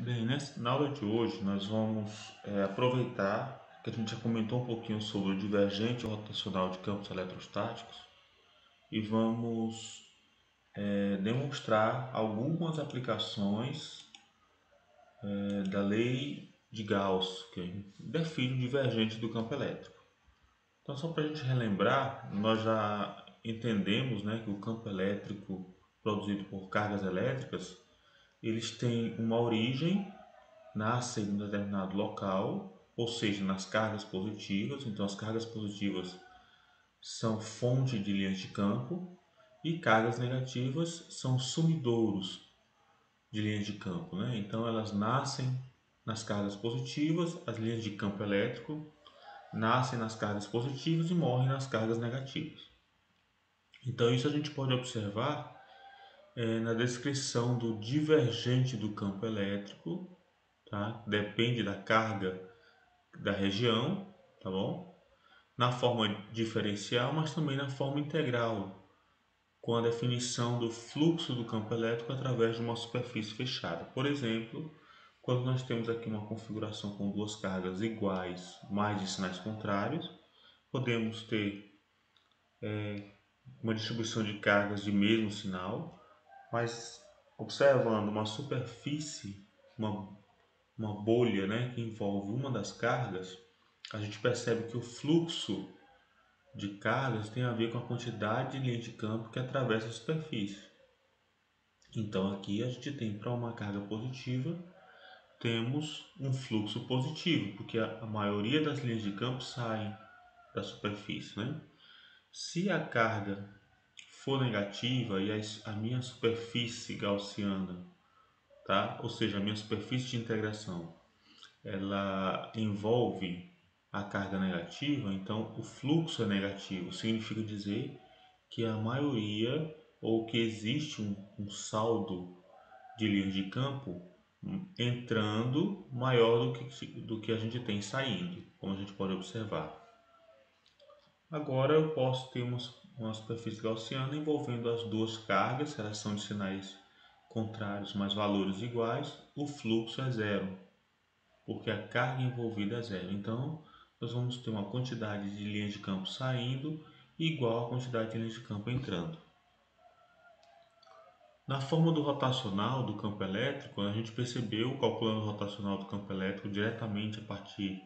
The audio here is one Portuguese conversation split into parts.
Bem, na aula de hoje nós vamos aproveitar que a gente já comentou um pouquinho sobre o divergente rotacional de campos eletrostáticos e vamos demonstrar algumas aplicações da lei de Gauss, que define o divergente do campo elétrico. Então, só para a gente relembrar, nós já entendemos, né, que o campo elétrico produzido por cargas elétricas, eles têm uma origem, nascem em um determinado local, ou seja, nas cargas positivas. Então, as cargas positivas são fonte de linhas de campo e cargas negativas são sumidouros de linhas de campo, né? Então, elas nascem nas cargas positivas, as linhas de campo elétrico nascem nas cargas positivas e morrem nas cargas negativas. Então, isso a gente pode observar na descrição do divergente do campo elétrico, tá? Depende da carga da região, tá bom? Na forma diferencial, mas também na forma integral, com a definição do fluxo do campo elétrico através de uma superfície fechada. Por exemplo, quando nós temos aqui uma configuração com duas cargas iguais, mais de sinais contrários, podemos ter uma distribuição de cargas de mesmo sinal, mas observando uma superfície, uma, uma bolha, né, que envolve uma das cargas, a gente percebe que o fluxo de cargas tem a ver com a quantidade de linha de campo que atravessa a superfície. Então aqui a gente tem, para uma carga positiva, temos um fluxo positivo, porque a maioria das linhas de campo saem da superfície, né? Se a carga for negativa e a minha superfície gaussiana, tá? Ou seja, a minha superfície de integração, ela envolve a carga negativa, então o fluxo é negativo. Significa dizer que a maioria, ou que existe um saldo de linhas de campo entrando maior do que a gente tem saindo, como a gente pode observar. Agora eu posso ter uma superfície gaussiana envolvendo as duas cargas, relação de sinais contrários mais valores iguais, o fluxo é zero, porque a carga envolvida é zero. Então, nós vamos ter uma quantidade de linhas de campo saindo igual à quantidade de linhas de campo entrando. Na forma do rotacional do campo elétrico, a gente percebeu, calculando o rotacional do campo elétrico diretamente a partir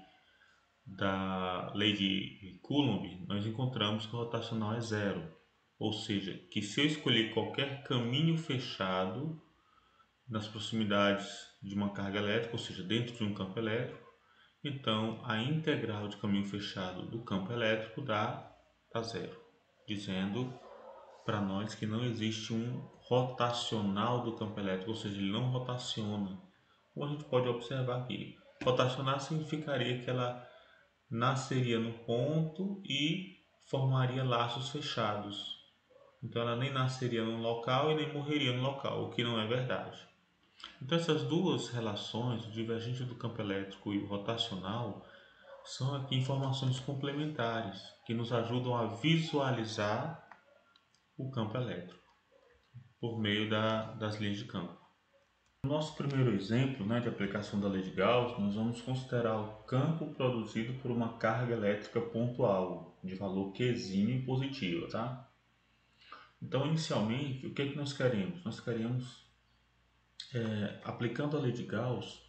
da lei de Coulomb, nós encontramos que o rotacional é zero. Ou seja, que se eu escolher qualquer caminho fechado nas proximidades de uma carga elétrica, ou seja, dentro de um campo elétrico, então a integral de caminho fechado do campo elétrico dá zero, dizendo para nós que não existe um rotacional do campo elétrico, ou seja, ele não rotaciona. Como a gente pode observar aqui, rotacionar significaria que ela nasceria no ponto e formaria laços fechados. Então ela nem nasceria no local e nem morreria no local, o que não é verdade. Então essas duas relações, o divergente do campo elétrico e o rotacional, são aqui informações complementares que nos ajudam a visualizar o campo elétrico por meio das linhas de campo. No nosso primeiro exemplo, né, de aplicação da lei de Gauss, nós vamos considerar o campo produzido por uma carga elétrica pontual, de valor Qzinho positiva, tá? Então, inicialmente, o que é que nós queremos? Nós queremos, aplicando a lei de Gauss,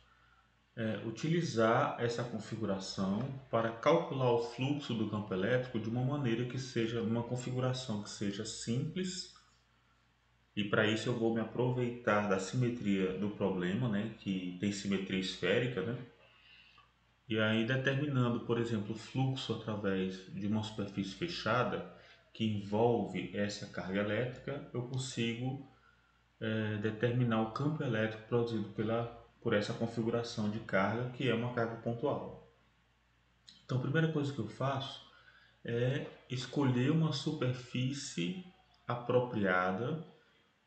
utilizar essa configuração para calcular o fluxo do campo elétrico de uma maneira que seja uma configuração que seja simples. E para isso eu vou me aproveitar da simetria do problema, né, que tem simetria esférica, né? E aí determinando, por exemplo, o fluxo através de uma superfície fechada que envolve essa carga elétrica, eu consigo determinar o campo elétrico produzido por essa configuração de carga, que é uma carga pontual. Então a primeira coisa que eu faço é escolher uma superfície apropriada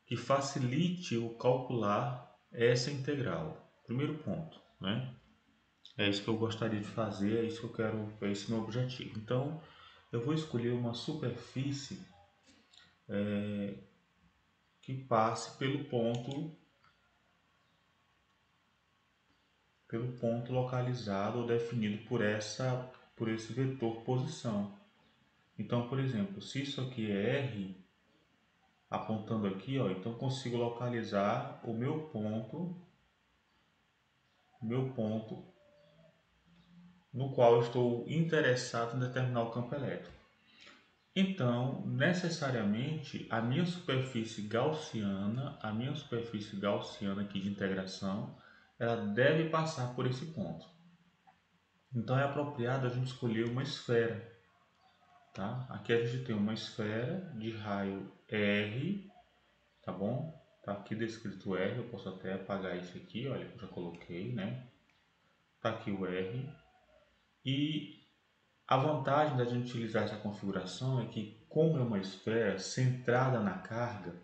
que facilite o calcular essa integral. Primeiro ponto, né? É isso que eu gostaria de fazer, é isso que eu quero, é esse meu objetivo. Então, eu vou escolher uma superfície que passe pelo ponto pelo ponto localizado ou definido por esse vetor posição. Então, por exemplo, se isso aqui é R, apontando aqui, ó, então consigo localizar o meu ponto no qual eu estou interessado em determinar o campo elétrico. Então, necessariamente, a minha superfície gaussiana aqui de integração, ela deve passar por esse ponto. Então, é apropriado a gente escolher uma esfera, tá? Aqui a gente tem uma esfera de raio R, tá bom? Tá aqui descrito R, eu posso até apagar isso aqui, olha que eu já coloquei, né? Tá aqui o R. E a vantagem da gente utilizar essa configuração é que, como é uma esfera centrada na carga,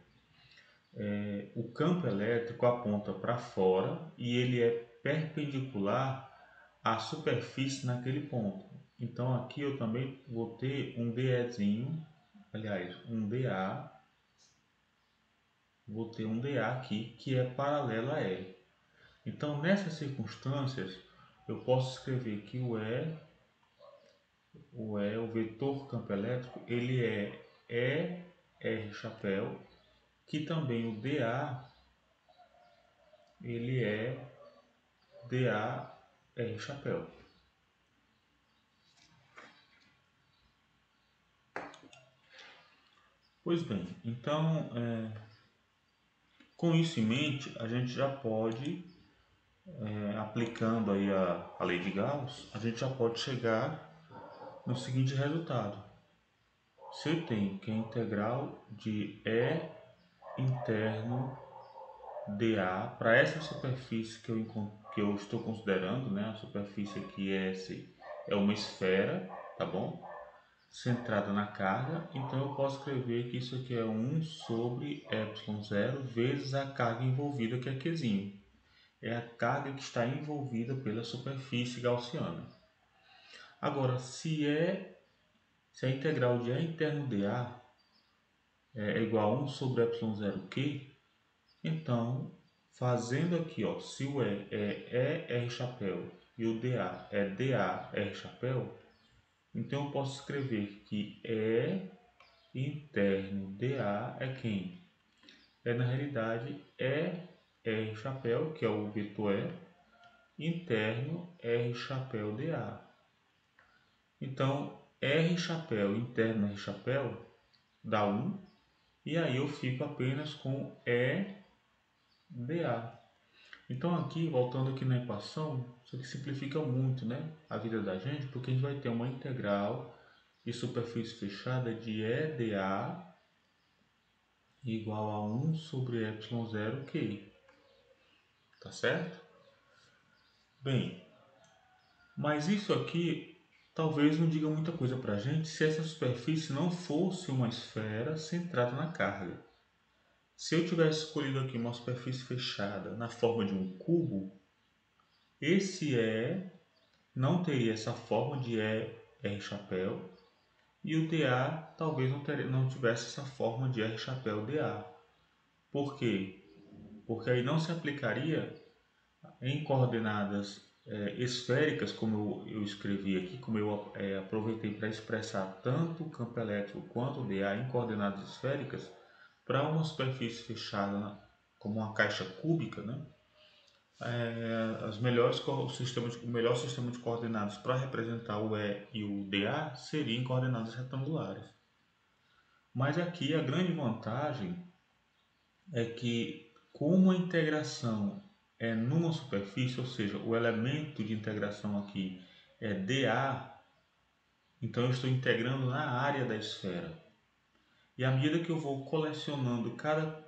o campo elétrico aponta para fora e ele é perpendicular à superfície naquele ponto. Então aqui eu também vou ter um DEzinho, aliás, um DA, vou ter um DA aqui que é paralelo a E. Então nessas circunstâncias eu posso escrever que o vetor campo elétrico, ele é ER chapéu, que também o DA, ele é DA R chapéu. Pois bem, então com isso em mente, a gente já pode, aplicando aí a lei de Gauss, a gente já pode chegar no seguinte resultado. Se eu tenho que a integral de E interno dA para essa superfície que eu estou considerando, né? A superfície aqui S é uma esfera, tá bom? Centrada na carga, então eu posso escrever que isso aqui é 1 sobre ε0 vezes a carga envolvida, que é Qzinho. É a carga que está envolvida pela superfície gaussiana. Agora, se a integral de E interno dA é igual a 1 sobre ε0q, então, fazendo aqui, ó, se o E é ER chapéu e o dA é dA R chapéu, então eu posso escrever que E interno dA é quem? É, na realidade, R chapéu, que é o vetor E, interno R chapéu dA. Então, R chapéu interno R chapéu dá 1, e aí eu fico apenas com E dA. Então aqui, voltando aqui na equação, isso aqui simplifica muito, né, a vida da gente, porque a gente vai ter uma integral de superfície fechada de EdA igual a 1 sobre ε0q, tá certo? Bem, mas isso aqui talvez não diga muita coisa para a gente se essa superfície não fosse uma esfera centrada na carga. Se eu tivesse escolhido aqui uma superfície fechada na forma de um cubo, esse não teria essa forma de R chapéu, e o dA talvez não tivesse essa forma de R chapéu dA. Por quê? Porque aí não se aplicaria em coordenadas esféricas, como eu escrevi aqui, como eu aproveitei para expressar tanto o campo elétrico quanto o dA em coordenadas esféricas, para uma superfície fechada como uma caixa cúbica, né? O melhor sistema de coordenadas para representar o E e o dA seria em coordenadas retangulares. Mas aqui a grande vantagem é que, como a integração é numa superfície, ou seja, o elemento de integração aqui é dA, então eu estou integrando na área da esfera. E à medida que eu vou colecionando cada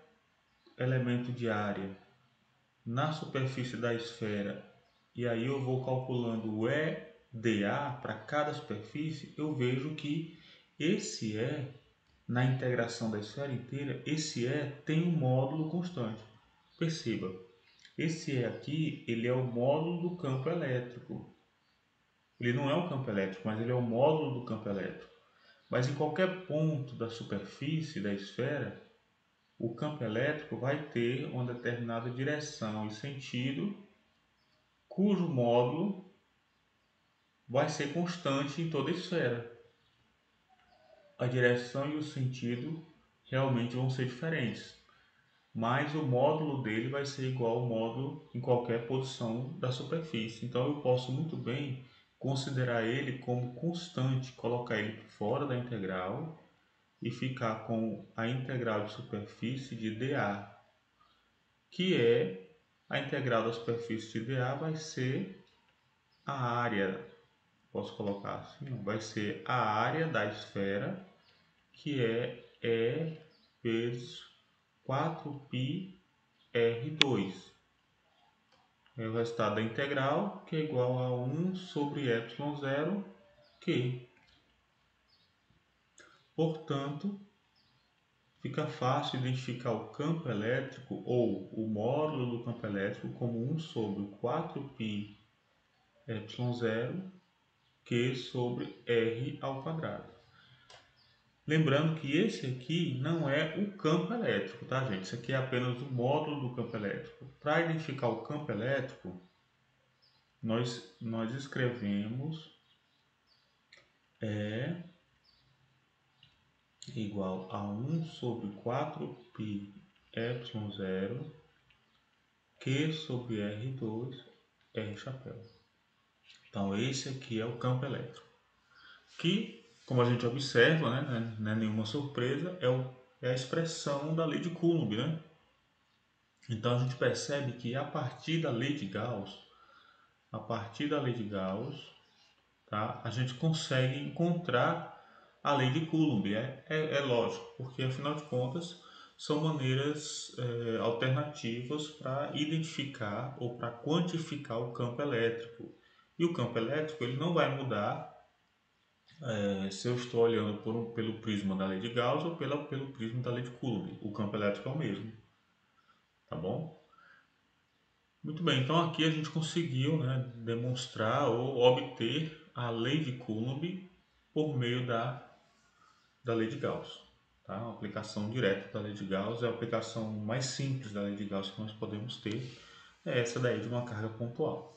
elemento de área na superfície da esfera, e aí eu vou calculando o EdA para cada superfície, eu vejo que esse na integração da esfera inteira, esse tem um módulo constante. Perceba, esse aqui, ele é o módulo do campo elétrico. Ele não é o campo elétrico, mas ele é o módulo do campo elétrico. Mas em qualquer ponto da superfície da esfera, o campo elétrico vai ter uma determinada direção e sentido cujo módulo vai ser constante em toda a esfera. A direção e o sentido realmente vão ser diferentes, mas o módulo dele vai ser igual ao módulo em qualquer posição da superfície. Então eu posso muito bem considerar ele como constante, colocar ele fora da integral e ficar com a integral de superfície de dA, que é a integral da superfície de dA vai ser a área, posso colocar assim, vai ser a área da esfera, que é E vezes 4πr2. É o resultado da integral, que é igual a 1 sobre ε0, q. Portanto, fica fácil identificar o campo elétrico ou o módulo do campo elétrico como 1 sobre 4π ε0, q sobre r ao quadrado. Lembrando que esse aqui não é o campo elétrico, tá, gente? Isso aqui é apenas o módulo do campo elétrico. Para identificar o campo elétrico, nós escrevemos E igual a 1 sobre 4π ε0, Q sobre R2, R chapéu. Então esse aqui é o campo elétrico, que, como a gente observa, né, não é nenhuma surpresa, é a expressão da lei de Coulomb, né? Então a gente percebe que a partir da lei de Gauss, tá, a gente consegue encontrar a lei de Coulomb. É lógico, porque afinal de contas são maneiras alternativas para identificar ou para quantificar o campo elétrico. E o campo elétrico ele não vai mudar se eu estou olhando pelo prisma da lei de Gauss ou pelo prisma da lei de Coulomb. O campo elétrico é o mesmo, tá bom? Muito bem, então aqui a gente conseguiu, né, demonstrar ou obter a lei de Coulomb por meio da lei de Gauss. Tá? Uma aplicação direta da lei de Gauss é a aplicação mais simples da lei de Gauss que nós podemos ter, é essa daí de uma carga pontual.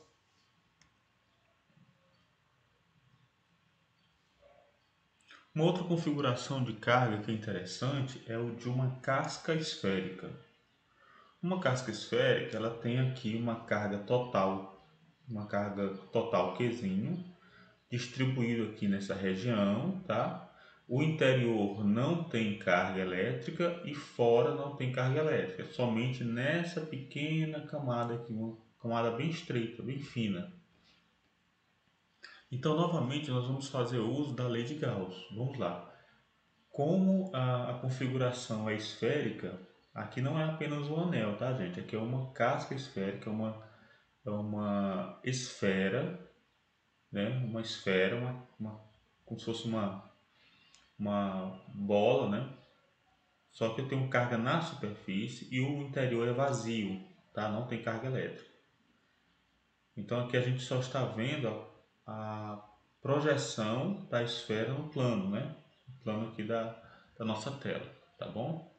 Uma outra configuração de carga que é interessante é o de uma casca esférica. Uma casca esférica ela tem aqui uma carga total Qzinho, distribuído aqui nessa região, tá? O interior não tem carga elétrica e fora não tem carga elétrica, somente nessa pequena camada aqui, uma camada bem estreita, bem fina. Então, novamente, nós vamos fazer uso da lei de Gauss. Vamos lá. Como a configuração é esférica, aqui não é apenas um anel, tá, gente? Aqui é uma casca esférica, é uma esfera, né? Uma esfera, como se fosse uma bola, né? Só que eu tenho carga na superfície e o interior é vazio, tá? Não tem carga elétrica. Então aqui a gente só está vendo a projeção da esfera no plano, né? O plano aqui da nossa tela, tá bom?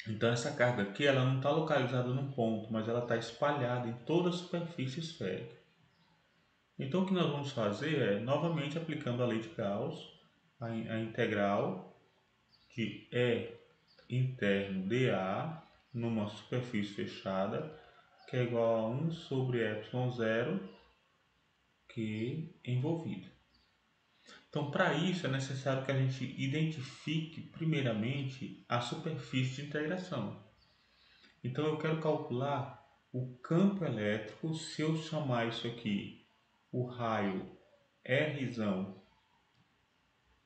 Então essa carga aqui ela não está localizada num ponto, mas ela está espalhada em toda a superfície esférica. Então o que nós vamos fazer é, novamente aplicando a lei de Gauss, a integral de E interno dA numa superfície fechada, que é igual a 1 sobre ε0, que envolvido. Então, para isso é necessário que a gente identifique primeiramente a superfície de integração. Então, eu quero calcular o campo elétrico se eu chamar isso aqui o raio R,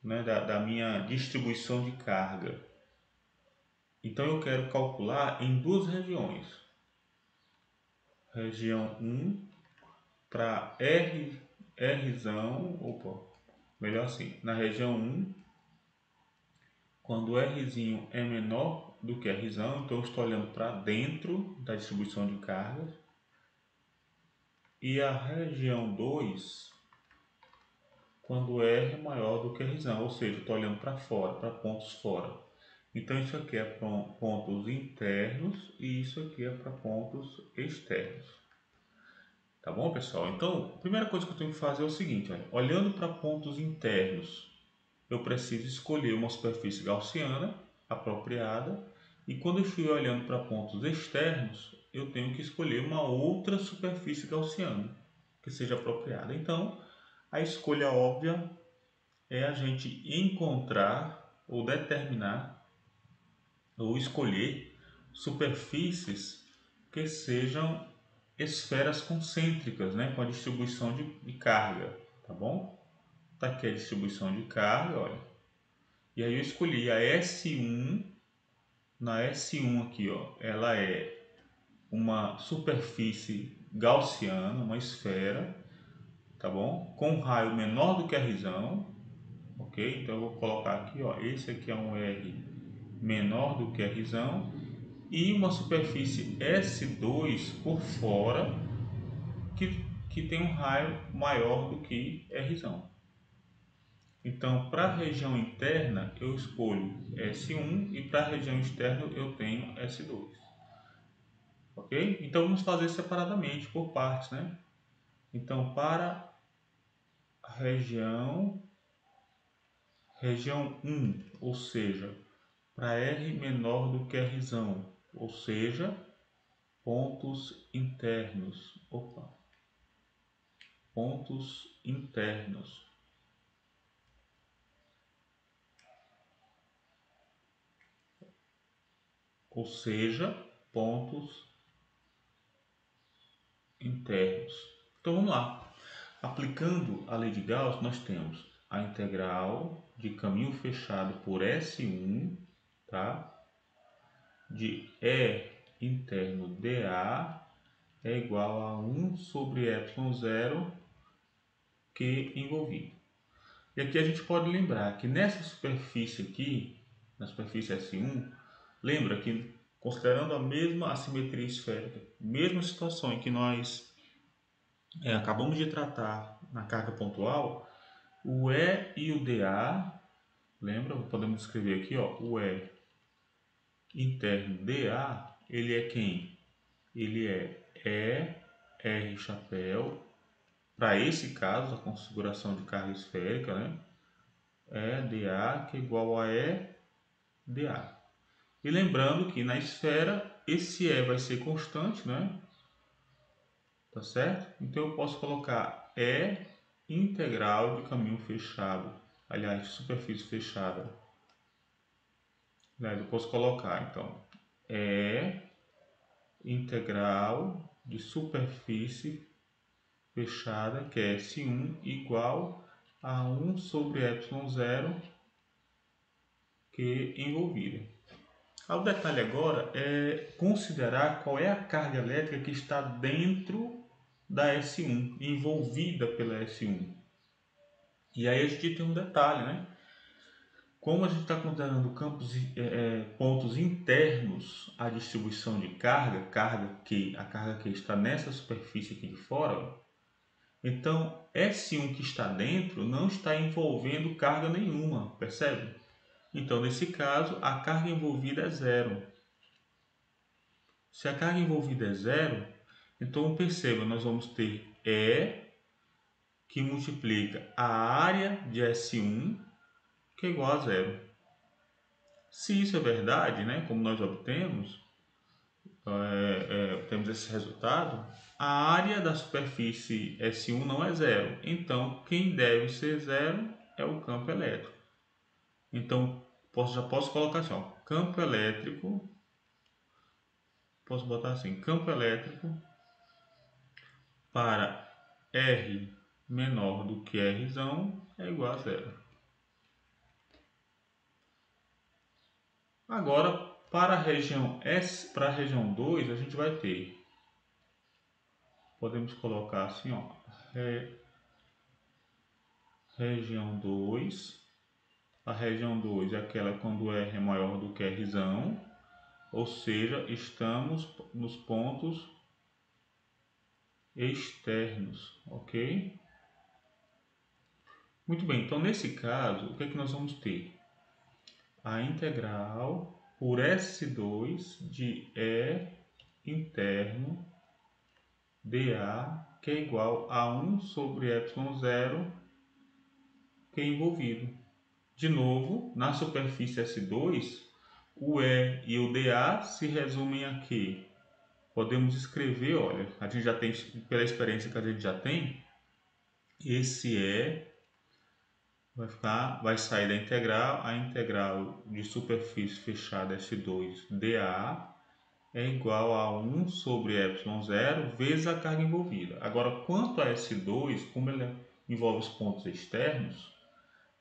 né, da minha distribuição de carga. Então eu quero calcular em duas regiões. Região 1 para melhor assim, na região 1, quando R é menor do que R, então eu estou olhando para dentro da distribuição de cargas. E a região 2, quando R é maior do que R, ou seja, eu estou olhando para fora, para pontos fora. Então isso aqui é para pontos internos e isso aqui é para pontos externos. Tá bom, pessoal? Então, a primeira coisa que eu tenho que fazer é o seguinte, olha, olhando para pontos internos, eu preciso escolher uma superfície gaussiana apropriada, e quando eu estiver olhando para pontos externos, eu tenho que escolher uma outra superfície gaussiana que seja apropriada. Então, a escolha óbvia é a gente encontrar ou determinar ou escolher superfícies que sejam esferas concêntricas, né, com a distribuição de carga, tá bom? Tá aqui a distribuição de carga, olha. E aí eu escolhi a S1, na S1 aqui, ó, ela é uma superfície gaussiana, uma esfera, tá bom? Com um raio menor do que a risão, ok? Então eu vou colocar aqui, ó, esse aqui é um R menor do que a risão e uma superfície S2 por fora que tem um raio maior do que Rzão. Então, para a região interna eu escolho S1 e para a região externa eu tenho S2. Ok? Então vamos fazer separadamente, por partes, né? Então, para a região 1, ou seja, para R menor do que Rzão, ou seja, pontos internos. Opa! Pontos internos. Ou seja, pontos internos. Então vamos lá. Aplicando a lei de Gauss, nós temos a integral de caminho fechado por S1, tá? De E interno dA é igual a 1 sobre ε0 Q envolvido. E aqui a gente pode lembrar que nessa superfície aqui, na superfície S1, lembra que considerando a mesma assimetria esférica, mesma situação em que nós acabamos de tratar na carga pontual, o E e o dA, lembra? Podemos escrever aqui, ó, o E interno dA, ele é quem? Ele é E R chapéu, para esse caso, a configuração de carga esférica, né? E dA que é igual a E dA. E lembrando que na esfera esse E vai ser constante, né? Tá certo? Então eu posso colocar E integral de caminho fechado, aliás, de superfície fechada. Eu posso colocar então E integral de superfície fechada, que é S1 igual a 1 sobre ε0 Q envolvida. O detalhe agora é considerar qual é a carga elétrica que está dentro da S1, envolvida pela S1. E aí a gente tem um detalhe, né? Como a gente está considerando pontos internos à distribuição de carga, a carga que está nessa superfície aqui de fora, então S1 que está dentro não está envolvendo carga nenhuma, percebe? Então nesse caso a carga envolvida é zero. Se a carga envolvida é zero, então perceba, nós vamos ter E que multiplica a área de S1, que é igual a zero. Se isso é verdade, né, como nós obtemos, temos esse resultado, a área da superfície S1 não é zero. Então, quem deve ser zero é o campo elétrico. Então, já posso colocar assim, ó, campo elétrico, posso botar assim, campo elétrico para R menor do que Rzão é igual a zero. Agora, para a região S, para a região 2, a gente vai ter, podemos colocar assim, ó, região 2, a região 2 é aquela quando R é maior do que Rzão, ou seja, estamos nos pontos externos, ok? Muito bem, então nesse caso, o que é que nós vamos ter? A integral por S2 de E interno dA que é igual a 1 sobre ε0, que é envolvido. De novo, na superfície S2, o E e o dA se resumem a quê? Podemos escrever, olha, a gente já tem, pela experiência que a gente já tem, esse E vai sair da integral, a integral de superfície fechada S2 dA é igual a 1 sobre ε0 vezes a carga envolvida. Agora, quanto a S2, como ele envolve os pontos externos,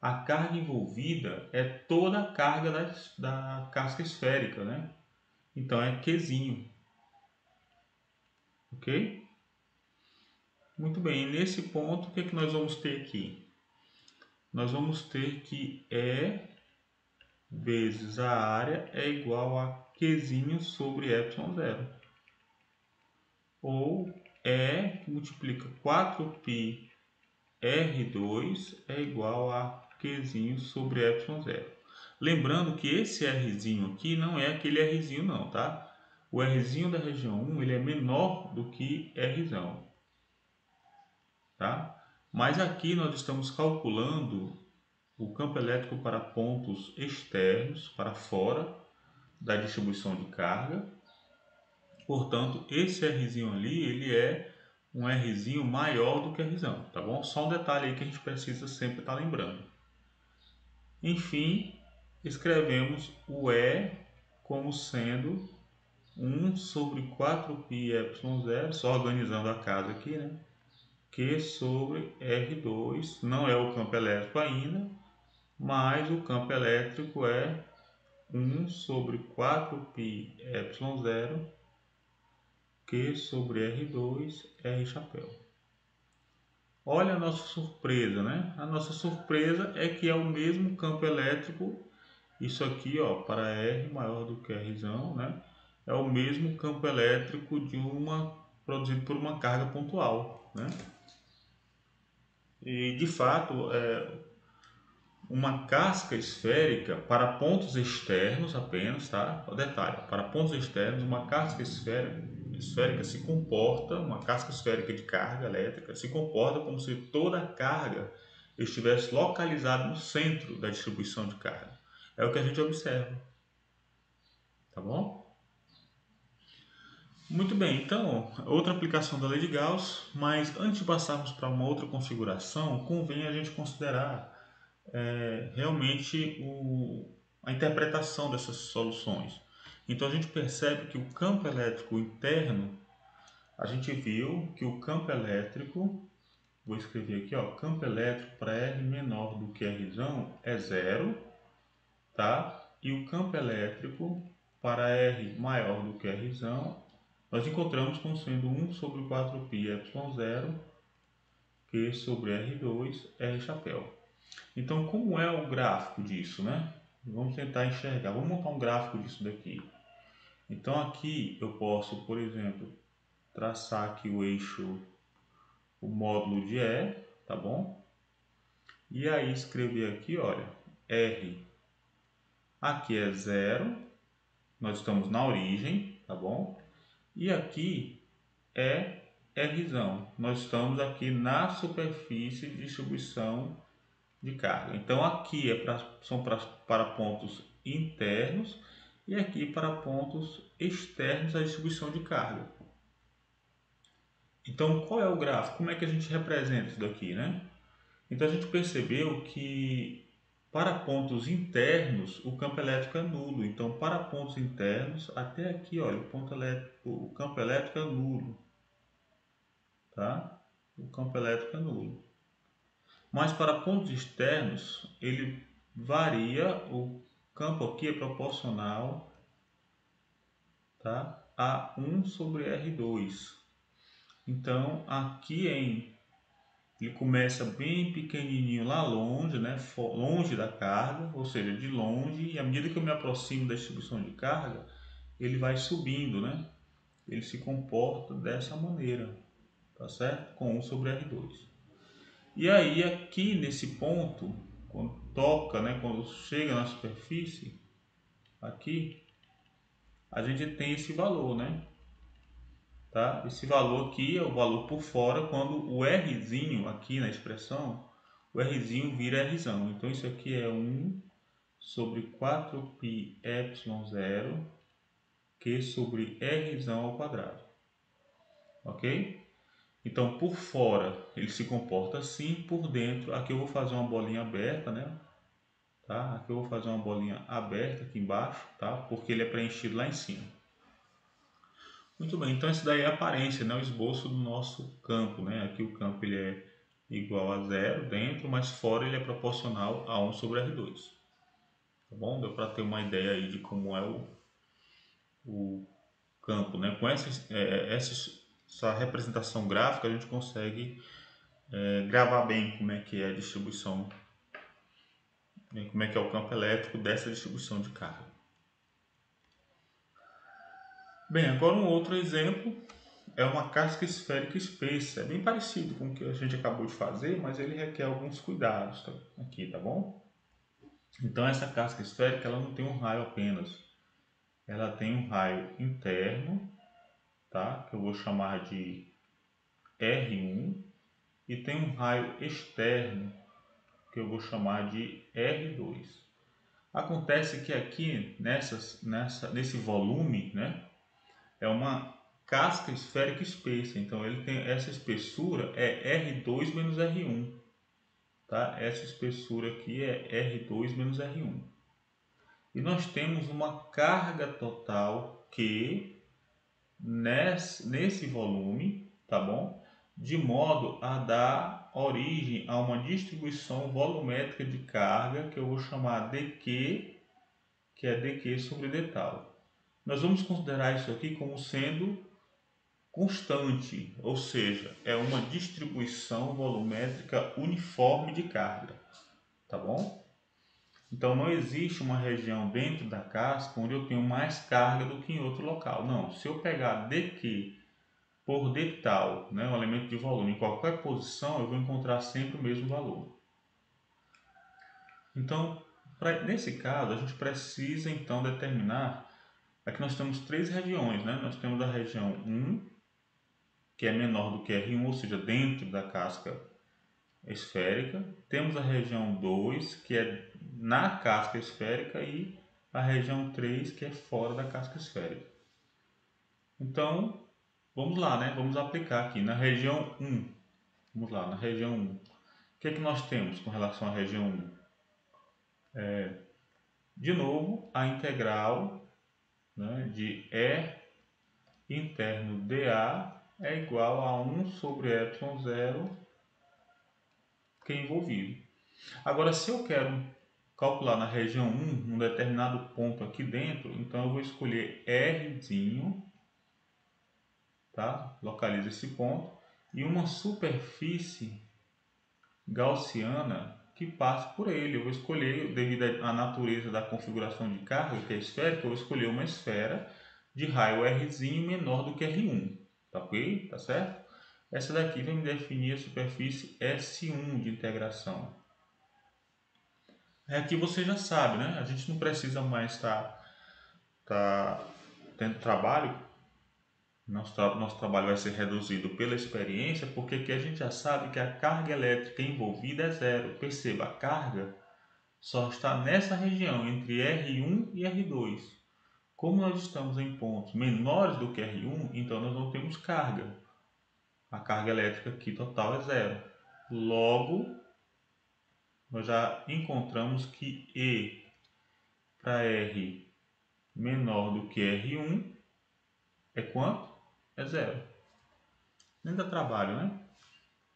a carga envolvida é toda a carga da casca esférica, né? Então é Qzinho, ok? Muito bem, nesse ponto, o que é que nós vamos ter aqui? Nós vamos ter que E vezes a área é igual a Qzinho sobre ε0. Ou E que multiplica 4π R2 é igual a Qzinho sobre ε0. Lembrando que esse Rzinho aqui não é aquele Rzinho não, tá? O Rzinho da região 1 ele é menor do que Rzão, tá? Mas aqui nós estamos calculando o campo elétrico para pontos externos, para fora da distribuição de carga. Portanto, esse Rzinho ali, ele é um Rzinho maior do que Rzão, tá bom? Só um detalhe aí que a gente precisa sempre estar lembrando. Enfim, escrevemos o E como sendo 1 sobre 4πε0, só organizando a casa aqui, né? Q sobre R2, não é o campo elétrico ainda, mas o campo elétrico é 1 sobre 4πε0, Q sobre R2, R chapéu. Olha a nossa surpresa, né? A nossa surpresa é que é o mesmo campo elétrico, isso aqui, ó, para R maior do que Rzão, né? É o mesmo campo elétrico produzido por uma carga pontual, né? E de fato, uma casca esférica para pontos externos apenas, tá? O detalhe, para pontos externos, uma casca esférica se comporta, uma casca esférica de carga elétrica se comporta como se toda a carga estivesse localizada no centro da distribuição de carga. É o que a gente observa, tá bom? Muito bem, então, outra aplicação da lei de Gauss, mas antes de passarmos para uma outra configuração, convém a gente considerar realmente a interpretação dessas soluções. Então a gente percebe que o campo elétrico interno, a gente viu que o campo elétrico, vou escrever aqui, ó, campo elétrico para R menor do que Rzão é 0, tá? E o campo elétrico para R maior do que Rzão, nós encontramos como sendo 1 sobre 4πε0, Q sobre R2, R chapéu. Então, como é o gráfico disso, né? Vamos tentar enxergar. Vamos montar um gráfico disso daqui. Então, aqui eu posso, por exemplo, traçar aqui o eixo, o módulo de E, tá bom? E aí escrever aqui, olha, R aqui é 0, nós estamos na origem, tá bom? E aqui é Rzão, nós estamos aqui na superfície de distribuição de carga. Então aqui são para pontos internos e aqui para pontos externos da distribuição de carga. Então qual é o gráfico? Como é que a gente representa isso daqui, né? Então a gente percebeu que para pontos internos o campo elétrico é nulo. Então para pontos internos até aqui, olha, o campo elétrico é nulo, tá? O campo elétrico é nulo. Mas para pontos externos, ele varia, o campo aqui é proporcional, tá, a 1 sobre R2. Então, aqui ele começa bem pequenininho lá longe, né, longe da carga, ou seja, de longe, e à medida que eu me aproximo da distribuição de carga, ele vai subindo, né? Ele se comporta dessa maneira, tá certo? Com 1 sobre R2. E aí aqui nesse ponto, quando toca, né, quando chega na superfície, aqui, a gente tem esse valor, né? tá? Esse valor aqui é o valor por fora quando o Rzinho aqui na expressão, o Rzinho vira Rzão. Então isso aqui é 1 sobre 4πε0 Q sobre Rzão ao quadrado. Ok? Então por fora ele se comporta assim, por dentro, aqui eu vou fazer uma bolinha aberta, né? Tá? Aqui eu vou fazer uma bolinha aberta aqui embaixo, tá? Porque ele é preenchido lá em cima. Muito bem, então esse daí é a aparência, né? O esboço do nosso campo, né? Aqui o campo ele é igual a zero dentro, mas fora ele é proporcional a 1 sobre R2. Tá bom? Deu para ter uma ideia aí de como é o campo, né? Com essa representação gráfica a gente consegue gravar bem como é que é a distribuição, como é que é o campo elétrico dessa distribuição de carga. Bem, agora um outro exemplo é uma casca esférica espessa. É bem parecido com o que a gente acabou de fazer, mas ele requer alguns cuidados aqui, tá bom? Então essa casca esférica ela não tem um raio apenas, ela tem um raio interno, tá? Que eu vou chamar de R1, e tem um raio externo que eu vou chamar de R2. Acontece que aqui nesse volume, né, é uma casca esférica espessa, então ele tem essa espessura é R2 menos R1, tá? Essa espessura aqui é R2 menos R1. E nós temos uma carga total Q nesse volume, tá bom? De modo a dar origem a uma distribuição volumétrica de carga que eu vou chamar dQ, que é dQ sobre dtal. Nós vamos considerar isso aqui como sendo constante, ou seja, é uma distribuição volumétrica uniforme de carga, tá bom? Então não existe uma região dentro da casca onde eu tenho mais carga do que em outro local. Não, se eu pegar dQ por dtal, né, um elemento de volume, em qualquer posição, eu vou encontrar sempre o mesmo valor. Então, nesse caso, a gente precisa então determinar, aqui nós temos três regiões, né? Nós temos a região 1, que é menor do que R1, ou seja, dentro da casca esférica. Temos a região 2, que é na casca esférica, e a região 3, que é fora da casca esférica. Então, vamos lá, né? Vamos aplicar aqui na região 1. Vamos lá, na região 1. O que é que nós temos com relação à região 1? De novo, a integral, né, de E interno dA é igual a 1 sobre ε0 que é envolvido. Agora, se eu quero calcular na região 1 um determinado ponto aqui dentro, então eu vou escolher Rzinho, tá? Localiza esse ponto, e uma superfície gaussiana que passe por ele. Eu vou escolher, devido à natureza da configuração de carga, que é esférica, eu vou escolher uma esfera de raio Rzinho menor do que R1, tá ok? Tá certo? Essa daqui vai me definir a superfície S1 de integração. Aqui você já sabe, né? A gente não precisa mais estar tendo trabalho. Nosso trabalho vai ser reduzido pela experiência, porque aqui a gente já sabe que a carga elétrica envolvida é zero. Perceba, a carga só está nessa região, entre R1 e R2. Como nós estamos em pontos menores do que R1, então nós não temos carga. A carga elétrica aqui total é zero. Logo, nós já encontramos que E para R menor do que R1 é quanto? É zero. Nem dá trabalho, né?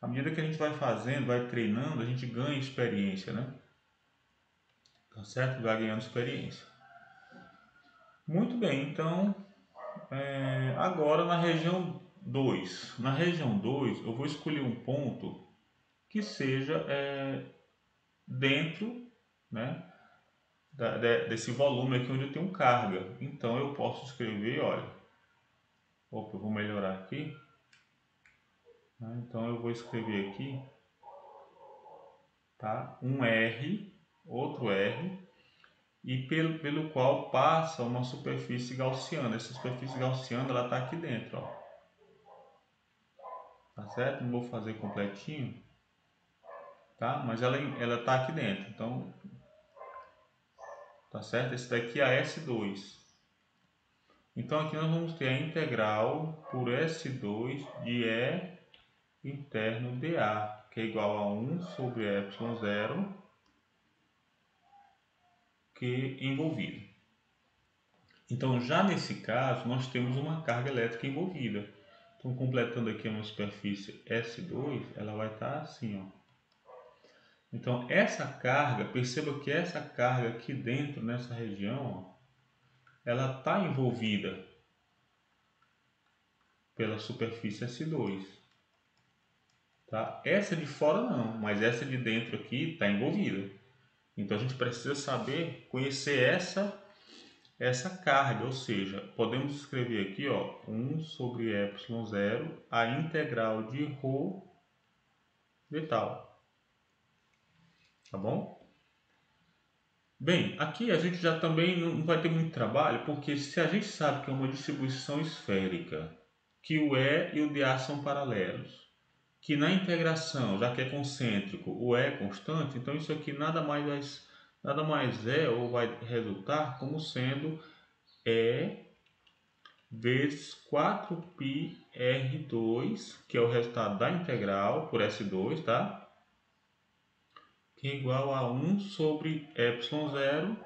À medida que a gente vai fazendo, vai treinando, a gente ganha experiência, né? Tá certo? Vai ganhando experiência. Muito bem, então agora na região 2. Na região 2 eu vou escolher um ponto que seja dentro, né, desse volume aqui onde eu tenho carga. Então eu posso escrever, olha, eu vou melhorar aqui. Então eu vou escrever aqui, tá? Um R, outro R, e pelo qual passa uma superfície gaussiana. Essa superfície gaussiana ela está aqui dentro, ó. tá certo? Não vou fazer completinho, tá? Mas ela tá aqui dentro, então, tá certo? Esse daqui é a S2. Então aqui nós vamos ter a integral por S2 de E interno dA, que é igual a 1 sobre ε0 que envolvido. Então já nesse caso nós temos uma carga elétrica envolvida. Então completando aqui uma superfície S2, ela vai estar assim, ó. Então essa carga, perceba que essa carga aqui dentro, nessa região, ó, ela está envolvida pela superfície S2. Tá? Essa de fora não, mas essa de dentro aqui está envolvida. Então a gente precisa saber, conhecer essa carga, ou seja, podemos escrever aqui, ó, 1 sobre ε0, a integral de ρ de tal. Tá bom? Bem, aqui a gente já também não vai ter muito trabalho, porque se a gente sabe que é uma distribuição esférica, que o E e o dA são paralelos, que na integração, já que é concêntrico, o E é constante, então isso aqui nada mais é ou vai resultar como sendo E vezes 4πr2, que é o resultado da integral por S2, tá? Que é igual a 1 sobre ε0,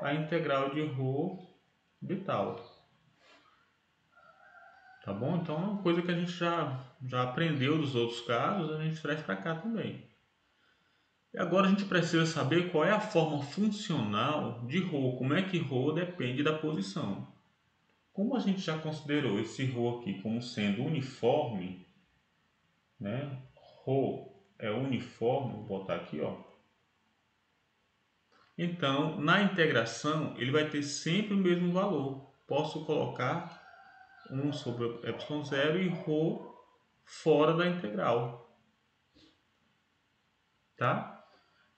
a integral de ρ de tal. Tá bom? Então é uma coisa que a gente já aprendeu dos outros casos, a gente traz para cá também. E agora a gente precisa saber qual é a forma funcional de ρ, como é que ρ depende da posição. Como a gente já considerou esse ρ aqui como sendo uniforme, né? Ρ é uniforme, vou botar aqui, ó. Então, na integração, ele vai ter sempre o mesmo valor. Posso colocar 1 sobre ε0 e ρ fora da integral, tá?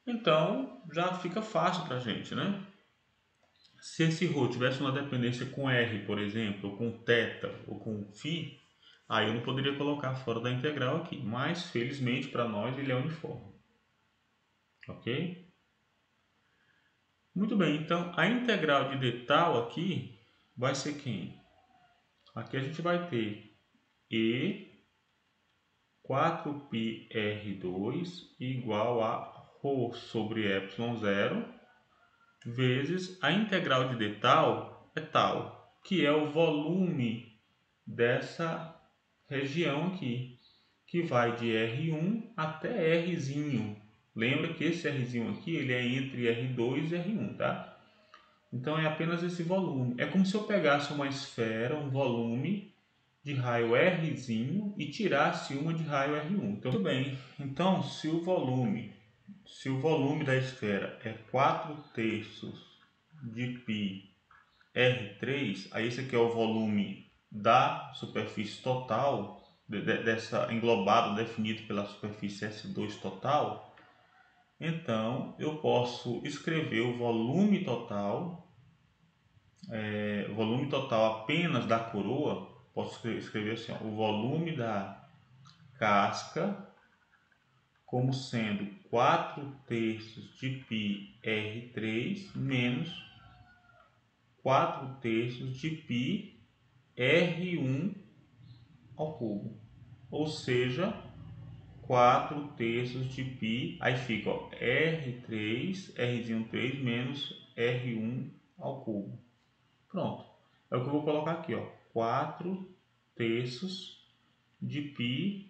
Então, já fica fácil para a gente, né? Se esse ρ tivesse uma dependência com r, por exemplo, ou com θ, ou com φ, aí eu não poderia colocar fora da integral aqui, mas felizmente para nós ele é uniforme, ok? Muito bem, então a integral de d tal aqui vai ser quem? Aqui a gente vai ter E 4πr2 igual a ρ sobre ε0 vezes a integral de d tal é tal, que é o volume dessa região aqui, que vai de R1 até Rzinho. Lembra que esse Rzinho aqui ele é entre R2 e R1, tá? Então é apenas esse volume. É como se eu pegasse uma esfera, um volume de raio Rzinho e tirasse uma de raio R1. Então, tudo bem. Então, se o volume da esfera é 4/3 de π R3, aí esse aqui é o volume da superfície total, dessa englobado definido pela superfície S2 total. Então, eu posso escrever o volume total apenas da coroa, posso escrever assim, ó, o volume da casca como sendo 4/3 de π R3 menos 4/3 de π R1 ao cubo. Ou seja, 4/3 de π, aí fica ó, R3, Rzinho 3 menos R1 ao cubo. Pronto. É o que eu vou colocar aqui, ó. 4/3 de π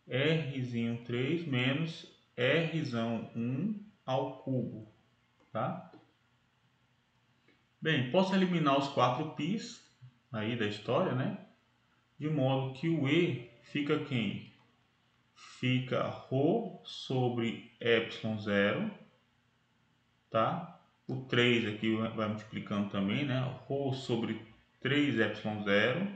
Rzinho 3 menos Rzão 1 ao cubo, tá? Bem, posso eliminar os 4 π's aí da história, né? De modo que o E fica quem? Fica ρ sobre ε0, tá? O 3 aqui vai multiplicando também, né? Ρ sobre 3ε0,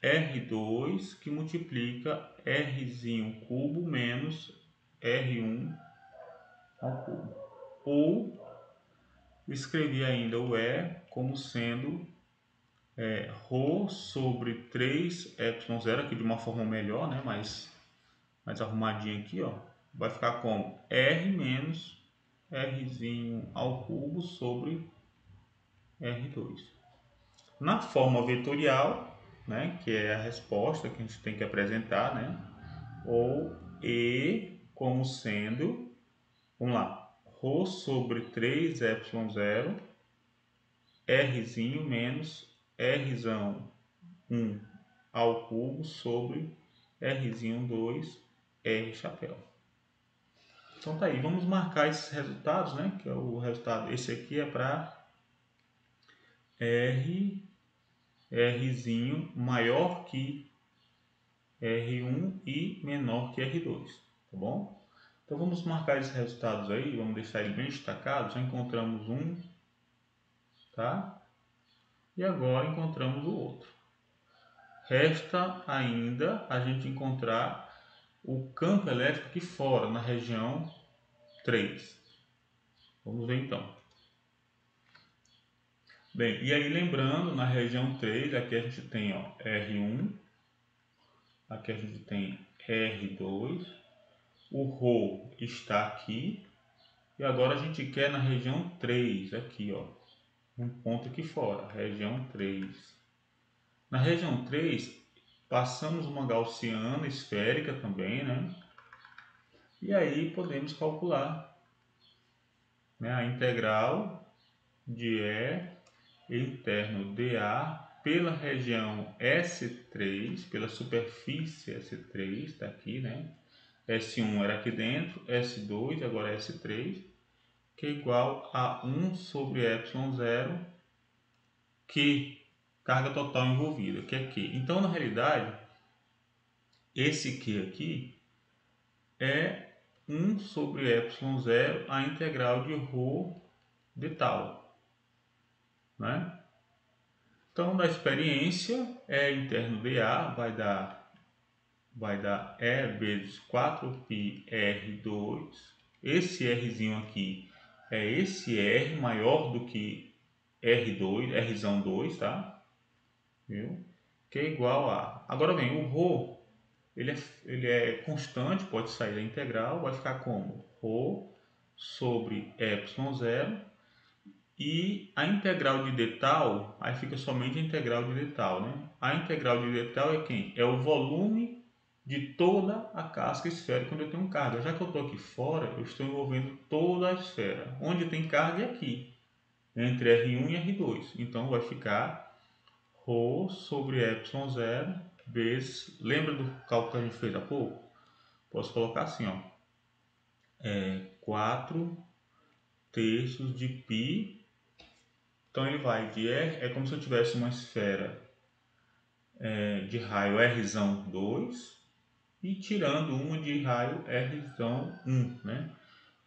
R2 que multiplica Rzinho cubo menos R1 ao cubo. Ou escrevi ainda o E como sendo Rho sobre 3ε0, aqui de uma forma melhor, né? mais arrumadinho aqui, ó. Vai ficar como R menos Rzinho ao cubo sobre R2. Na forma vetorial, né, que é a resposta que a gente tem que apresentar, né, ou E como sendo, vamos lá, Rho sobre 3ε0, Rzinho menos Rzão 1 ao cubo sobre Rzinho 2, R chapéu. Então tá aí, vamos marcar esses resultados, né, que é o resultado, esse aqui é para Rzinho maior que R1 e menor que R2, tá bom? Então vamos marcar esses resultados aí, vamos deixar ele bem destacado, já encontramos um, tá? E agora encontramos o outro. Resta ainda a gente encontrar o campo elétrico aqui fora, na região 3. Vamos ver então. Bem, e aí lembrando, na região 3, aqui a gente tem ó, R1, aqui a gente tem R2, o Rho está aqui, e agora a gente quer na região 3, aqui ó, um ponto aqui fora, região 3. Na região 3, passamos uma gaussiana esférica também, né? E aí podemos calcular, né, a integral de E interno dA pela região S3, pela superfície S3, está aqui, né? S1 era aqui dentro, S2, agora S3, que é igual a 1 sobre ε0, Q, carga total envolvida, que é Q. Então, na realidade, esse Q aqui é 1 sobre ε0, a integral de ρ de tal, né? Então, da experiência, E interno dA vai dar E vezes 4πr2. Esse Rzinho aqui é esse R maior do que R2, Rzão 2, tá? Viu? Que é igual a... Agora vem, o ρ, ele é constante, pode sair da integral, vai ficar como? Ρ sobre ε0. E a integral de detal, aí fica somente a integral de detal, né? A integral de detal é quem? É o volume de toda a casca esférica quando eu tenho carga. Já que eu estou aqui fora, eu estou envolvendo toda a esfera. Onde tem carga é aqui, entre R1 e R2. Então vai ficar ρ sobre ε0 vezes... Lembra do cálculo que a gente fez há pouco? Posso colocar assim, ó. 4 terços de π. Então ele vai de R, é como se eu tivesse uma esfera de raio Rzão 2 e tirando uma de raio Rzão 1, né?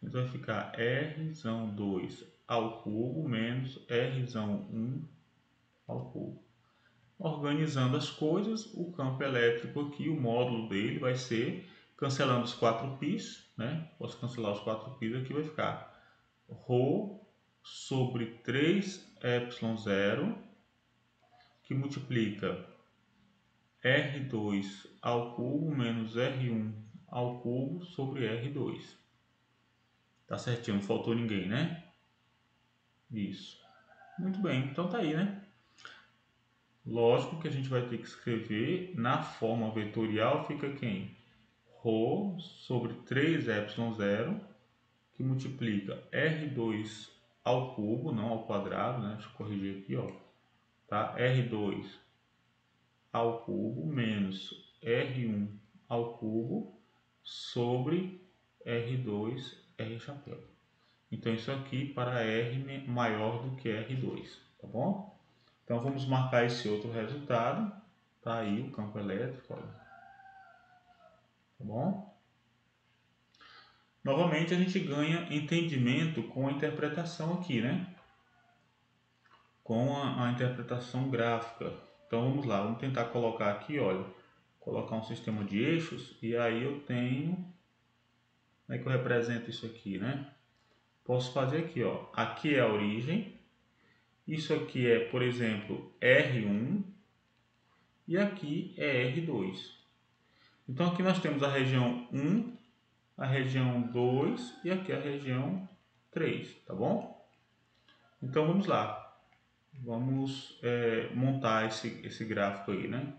Então vai ficar Rzão 2 ao cubo menos Rzão 1 ao cubo. Organizando as coisas, o campo elétrico aqui, o módulo dele vai ser, cancelando os 4 π's, né? Posso cancelar os 4 π's aqui, vai ficar ρ sobre 3ε0, que multiplica R2 ao cubo menos R1 ao cubo sobre R2. Tá certinho, não faltou ninguém, né? Isso. Muito bem, então tá aí, né? Lógico que a gente vai ter que escrever na forma vetorial, fica quem? Rho sobre 3ε0, que multiplica R2 ao cubo, não ao quadrado, né? Deixa eu corrigir aqui, ó. Tá? R2 ao cubo menos R1 ao cubo sobre R2, R chapéu. Então isso aqui para R maior do que R2, tá bom? Então vamos marcar esse outro resultado. Tá aí o campo elétrico, olha. Tá bom? Novamente a gente ganha entendimento com a interpretação aqui, né? Com a interpretação gráfica. Então vamos lá, vamos tentar colocar aqui, olha, colocar um sistema de eixos e aí eu tenho, como é que eu represento isso aqui, né? Posso fazer aqui, ó, aqui é a origem Isso aqui é, por exemplo, R1 e aqui é R2. Então aqui nós temos a região 1, a região 2 e aqui a região 3, tá bom? Então vamos lá. Vamos montar esse gráfico aí, né?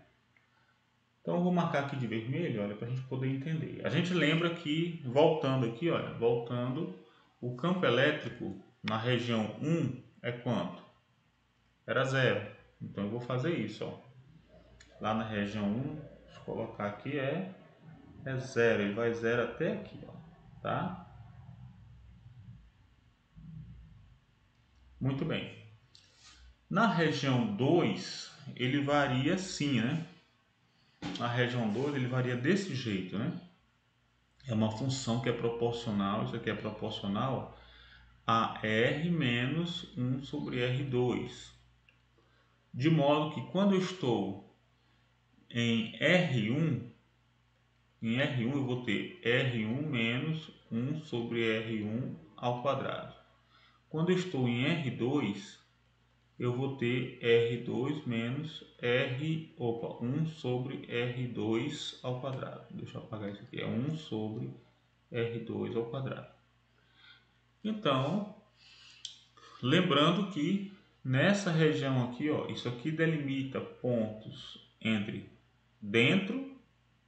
Então eu vou marcar aqui de vermelho, olha, para a gente poder entender. A gente lembra que, voltando aqui, olha, voltando, o campo elétrico na região 1 é quanto? Era zero. Então eu vou fazer isso, ó. Lá na região 1, deixa eu colocar aqui, é zero. Ele vai zero até aqui, ó, tá? Muito bem. Na região 2, ele varia sim, né? Na região 2 ele varia desse jeito, né? É uma função que é proporcional, isso aqui é proporcional a R menos 1 sobre R2. De modo que quando eu estou em R1, eu vou ter R1 menos 1 sobre R1 ao quadrado. Quando eu estou em R2, eu vou ter R2 menos 1 sobre R2 ao quadrado. Deixa eu apagar isso aqui, é 1 sobre R2 ao quadrado. Então, lembrando que nessa região aqui, ó, isso aqui delimita pontos entre dentro,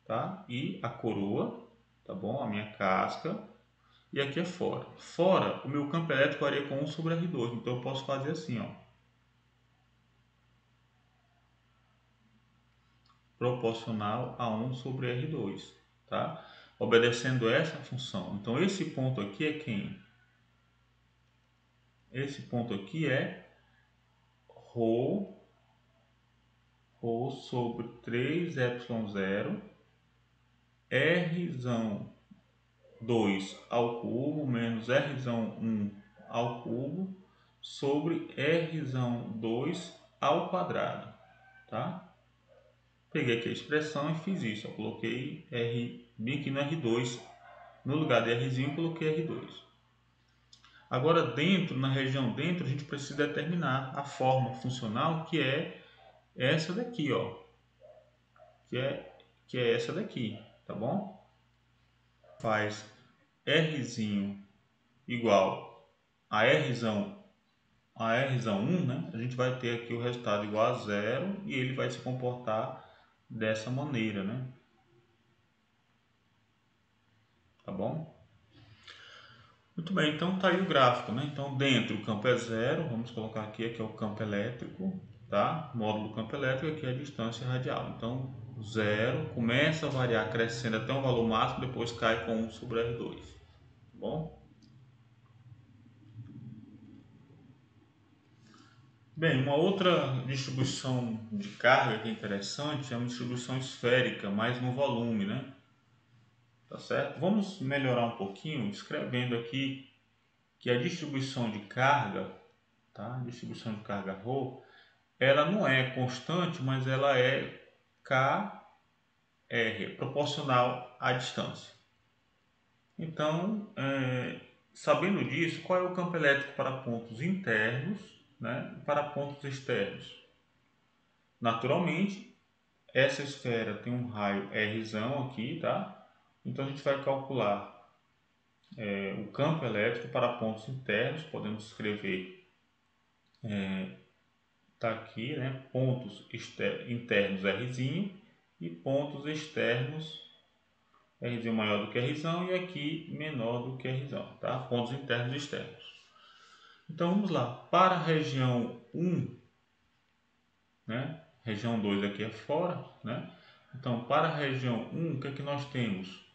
tá? E a coroa, tá bom? A minha casca. E aqui é fora. Fora, o meu campo elétrico varia com 1 sobre R2. Então eu posso fazer assim, ó. Proporcional a 1 sobre R2, tá? Obedecendo essa função. Então esse ponto aqui é quem? Esse ponto aqui é ρ sobre 3ε0 R2 ao cubo menos R1 ao cubo sobre R2 ao quadrado, tá? Peguei aqui a expressão e fiz isso. Eu coloquei R bem aqui no R2, no lugar de Rzinho eu coloquei R2. Agora dentro, na região dentro, a gente precisa determinar a forma funcional que é essa daqui, ó, que é essa daqui, tá bom? Faz Rzinho igual a R1, né? A gente vai ter aqui o resultado igual a zero e ele vai se comportar dessa maneira, né? Tá bom? Muito bem, então tá aí o gráfico, né? Então dentro o campo é zero, vamos colocar aqui é o campo elétrico, tá? Módulo do campo elétrico, aqui é a distância radial. Então zero, começa a variar crescendo até um valor máximo, depois cai com 1 sobre R2, tá bom? Bem, uma outra distribuição de carga que é interessante é uma distribuição esférica, mais no volume, né? Tá certo? Vamos melhorar um pouquinho escrevendo aqui que a distribuição de carga, tá? Distribuição de carga ρ, ela não é constante, mas ela é KR, proporcional à distância. Então, sabendo disso, qual é o campo elétrico para pontos internos, né, e para pontos externos? Naturalmente, essa esfera tem um raio Rzão aqui, tá? Então a gente vai calcular o campo elétrico para pontos internos, podemos escrever, tá aqui, né? Pontos internos Rzinho e pontos externos Rzinho maior do que Rzão e aqui menor do que Rzão, tá? Pontos internos e externos. Então vamos lá, para a região 1, né? Região 2 aqui é fora, né? Então para a região 1, o que é que nós temos?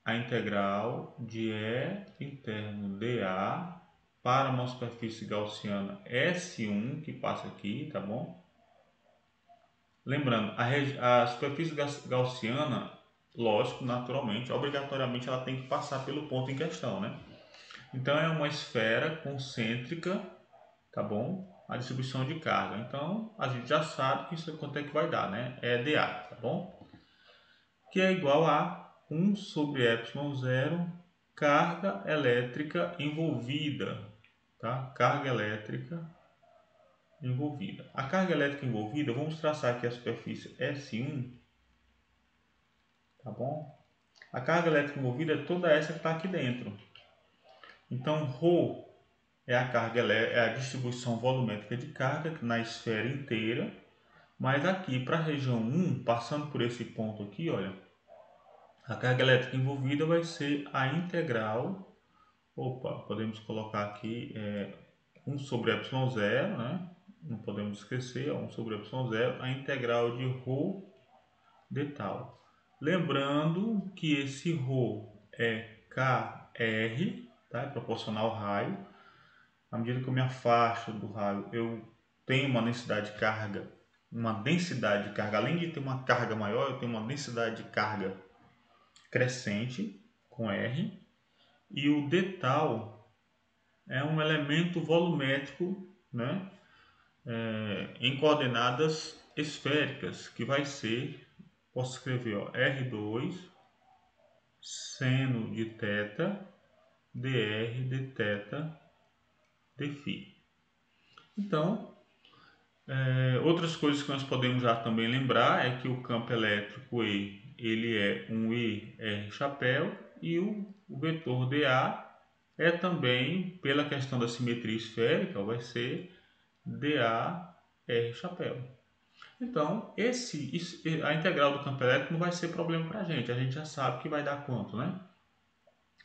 A integral de E interno dA para uma superfície gaussiana S1 que passa aqui, tá bom? Lembrando, a superfície gaussiana, lógico, naturalmente, obrigatoriamente ela tem que passar pelo ponto em questão, né? Então é uma esfera concêntrica, tá bom? A distribuição de carga. Então a gente já sabe que isso quanto é que vai dar, né? É dA, tá bom? Que é igual a 1 sobre ε0 carga elétrica envolvida, tá? Carga elétrica envolvida. A carga elétrica envolvida, vamos traçar aqui a superfície S1, tá bom? A carga elétrica envolvida é toda essa que está aqui dentro. Então, ρ é a carga, é a distribuição volumétrica de carga na esfera inteira, mas aqui para a região 1, passando por esse ponto aqui, olha, a carga elétrica envolvida vai ser a integral, podemos colocar aqui 1 sobre ε0, né? Não podemos esquecer, 1 sobre ε0, a integral de ρ de tal. Lembrando que esse ρ é kr, tá? É proporcional ao raio. À medida que eu me afasto do raio, eu tenho uma densidade de carga, além de ter uma carga maior, eu tenho uma densidade de carga crescente com R, e o d tal é um elemento volumétrico, né, em coordenadas esféricas, que vai ser, posso escrever, ó, R2 seno de θ dr de θ dφ. Então, outras coisas que nós podemos já também lembrar é que o campo elétrico E, ele é um ER chapéu, e o vetor dA é também, pela questão da simetria esférica, vai ser dA R chapéu. Então, a integral do campo elétrico não vai ser problema para a gente já sabe que vai dar quanto, né?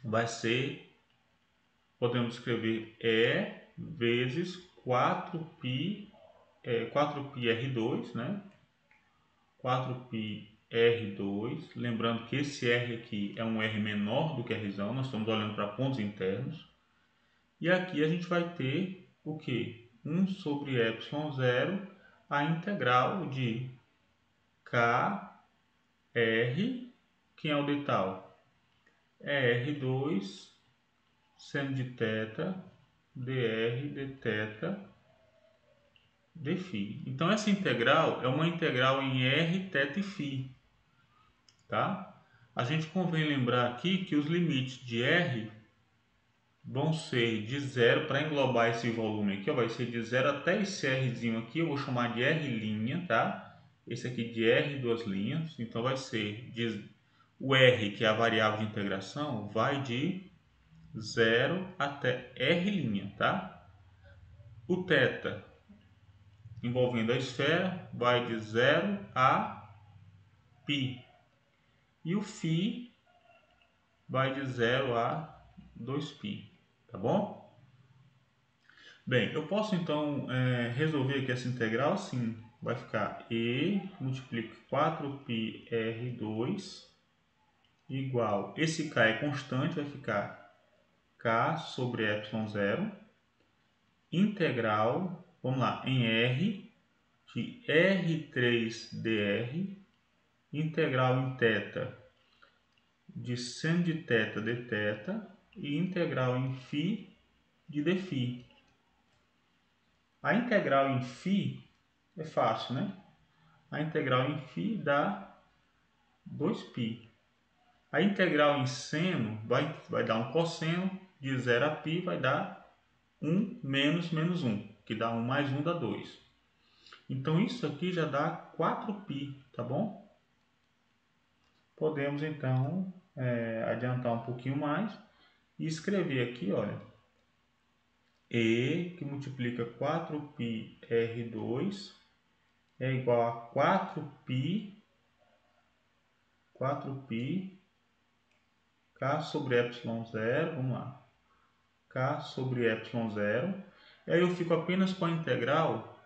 Vai ser, podemos escrever E vezes 4π 4πr2, né? 4πr2, lembrando que esse R aqui é um R menor do que R, nós estamos olhando para pontos internos. E aqui a gente vai ter o que? 1 sobre ε0, a integral de kr, quem é o de tal? É R2 seno de θ dr de θ dφ. Então essa integral é uma integral em r, θ e φ, tá? A gente convém lembrar aqui que os limites de r vão ser de zero, para englobar esse volume aqui, ó, vai ser de 0 até esse rzinho aqui, eu vou chamar de r', tá? Esse aqui de r, duas linhas, então vai ser o r, que é a variável de integração, vai de 0 até r', tá? O θ envolvendo a esfera vai de 0 a π. E o φ vai de 0 a 2π, tá bom? Bem, eu posso então resolver aqui essa integral assim. Vai ficar E multiplica 4πr2 igual, esse k é constante, vai ficar k sobre ε0, integral, vamos lá, em R, de R3dr, integral em θ de seno de θ dθ e integral em φ de dφ. A integral em φ é fácil, né? A integral em φ dá 2π. A integral em seno vai dar um cosseno, de 0 a π vai dar 1 menos 1, que dá 1 mais 1 dá 2. Então isso aqui já dá 4π, tá bom? Podemos então adiantar um pouquinho mais e escrever aqui, olha, E que multiplica 4πr2 é igual a 4π k sobre ε0, vamos lá, k sobre ε0, e aí eu fico apenas com a integral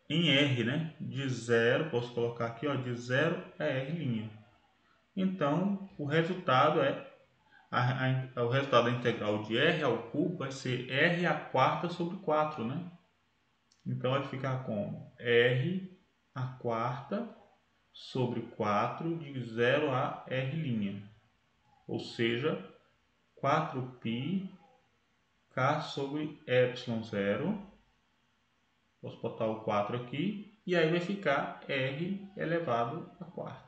em R, né, de 0, posso colocar aqui, ó, de 0 a R'. Então, o resultado o resultado da integral de R ao cubo vai ser R a quarta sobre 4, né? Então, vai ficar como R a quarta sobre 4 de 0 a R', ou seja, 4π k sobre ε0, posso botar o 4 aqui, e aí vai ficar R elevado a quarta.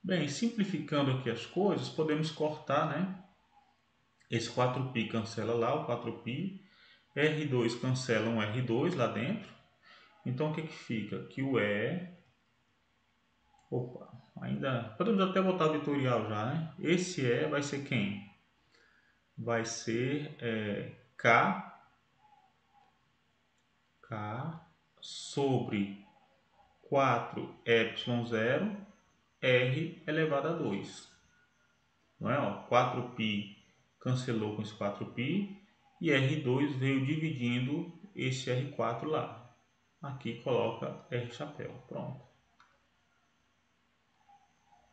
Bem, simplificando aqui as coisas, podemos cortar, né? Esse 4π cancela lá, o 4π, R2 cancela um R2 lá dentro. Então o que fica? Que o opa, ainda podemos até botar o vetorial já, né? Esse vai ser quem? Vai ser K sobre 4ε0 R elevado a 2. Não é? Ó, 4π cancelou com esse 4π e R2 veio dividindo esse R4 lá. Aqui coloca R chapéu. Pronto.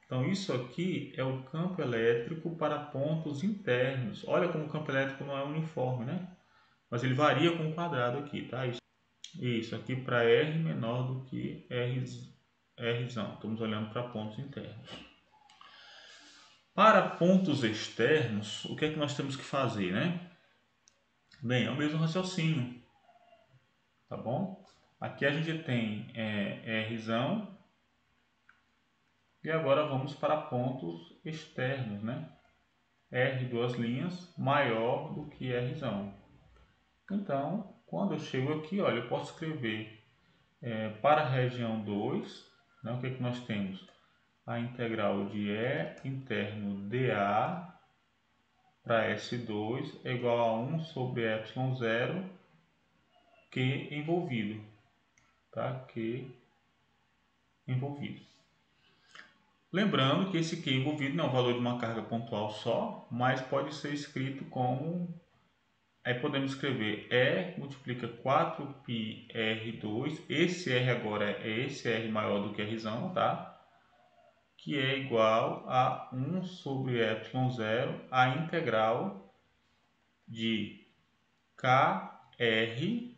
Então isso aqui é o campo elétrico para pontos internos. Olha como o campo elétrico não é uniforme, né? Mas ele varia com o quadrado aqui, tá? Isso aqui para R menor do que Rzão. Estamos olhando para pontos internos. Para pontos externos, o que é que nós temos que fazer, né? Bem, é o mesmo raciocínio, tá bom? Aqui a gente tem Rzão. E agora vamos para pontos externos, né? R duas linhas maior do que Rzão. Então, quando eu chego aqui, olha, eu posso escrever para a região 2, né, o que nós temos? A integral de E interno dA para S2 é igual a 1 sobre ε0 Q envolvido. Tá? Q envolvido. Lembrando que esse Q envolvido não é o valor de uma carga pontual só, mas pode ser escrito como... Aí podemos escrever E multiplica 4πr2, esse R agora é esse R maior do que Rzão, tá? Que é igual a 1 sobre ε0, a integral de KR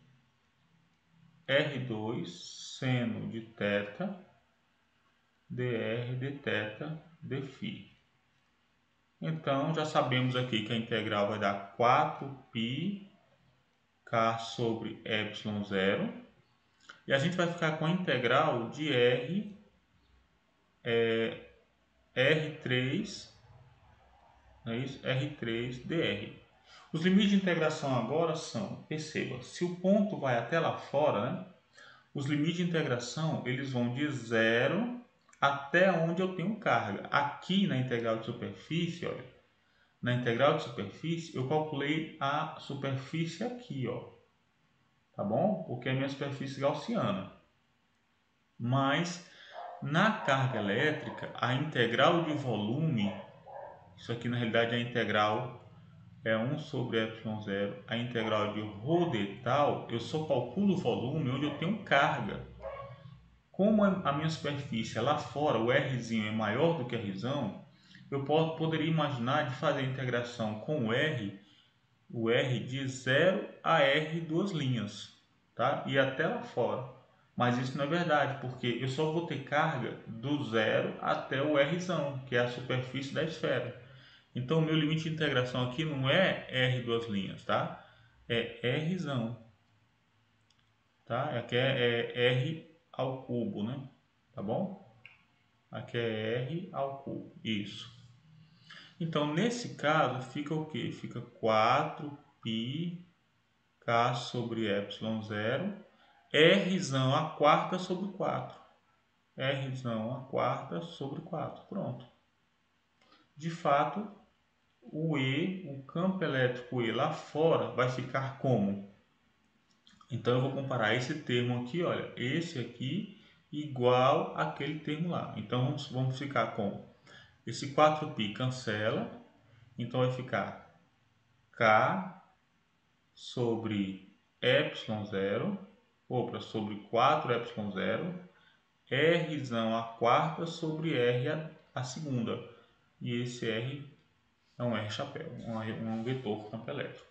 R2 seno de θ dr de θ dφ. Então, já sabemos aqui que a integral vai dar 4πk sobre ε0. E a gente vai ficar com a integral de R3, não é isso? R3 dr. Os limites de integração agora são, perceba, se o ponto vai até lá fora, né, os limites de integração eles vão de 0 até onde eu tenho carga. Aqui na integral de superfície, olha, na integral de superfície eu calculei a superfície aqui, ó, tá bom? Porque é a minha superfície gaussiana. Mas na carga elétrica, a integral de volume, isso aqui na realidade é a integral 1 sobre ε0, a integral de ρ de tal, eu só calculo o volume onde eu tenho carga. Como a minha superfície lá fora, o Rzinho é maior do que Rzão, eu poderia imaginar de fazer a integração com o R de 0 a R duas linhas, tá? E até lá fora. Mas isso não é verdade, porque eu só vou ter carga do 0 até o Rzão, que é a superfície da esfera. Então, o meu limite de integração aqui não é R duas linhas, tá? É Rzão, tá? Aqui é R ao cubo, né? Tá bom? Aqui é R ao cubo, isso. Então, nesse caso, fica o quê? Fica 4πk sobre ε0, Rzão a quarta sobre 4. Rzão a quarta sobre 4. Pronto. De fato, o campo elétrico E lá fora vai ficar como? Então eu vou comparar esse termo aqui, olha, esse aqui igual aquele termo lá. Então vamos ficar com esse 4π cancela, então vai ficar K sobre ε0, sobre 4ε0, Rzão a quarta sobre R a segunda. E esse R é um R chapéu, um vetor campo elétrico.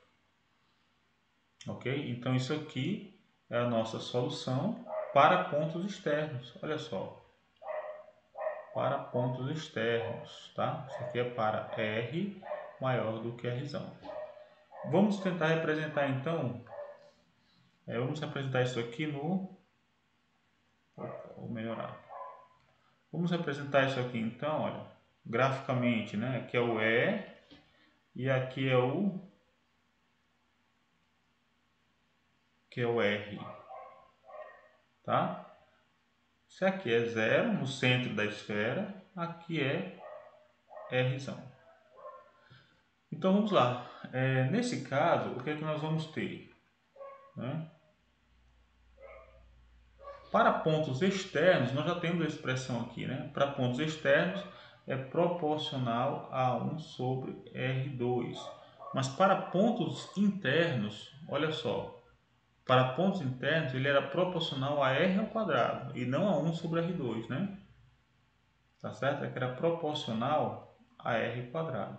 Ok? Então isso aqui é a nossa solução para pontos externos. Olha só. Para pontos externos, tá? Isso aqui é para R maior do que Rzão. Vamos tentar representar então. Vamos representar isso aqui no... Vou melhorar. Vamos representar isso aqui então, olha, graficamente, né? Aqui é o E e aqui é o que é o R, tá? Se aqui é 0, no centro da esfera, aqui é R. Então vamos lá. Nesse caso, o que é que nós vamos ter? Né? Para pontos externos, nós já temos a expressão aqui, né? Para pontos externos é proporcional a 1 sobre R2. Mas para pontos internos, olha só, para pontos internos ele era proporcional a R ao quadrado e não a 1 sobre R2, né? Tá certo? É que era proporcional a R quadrado.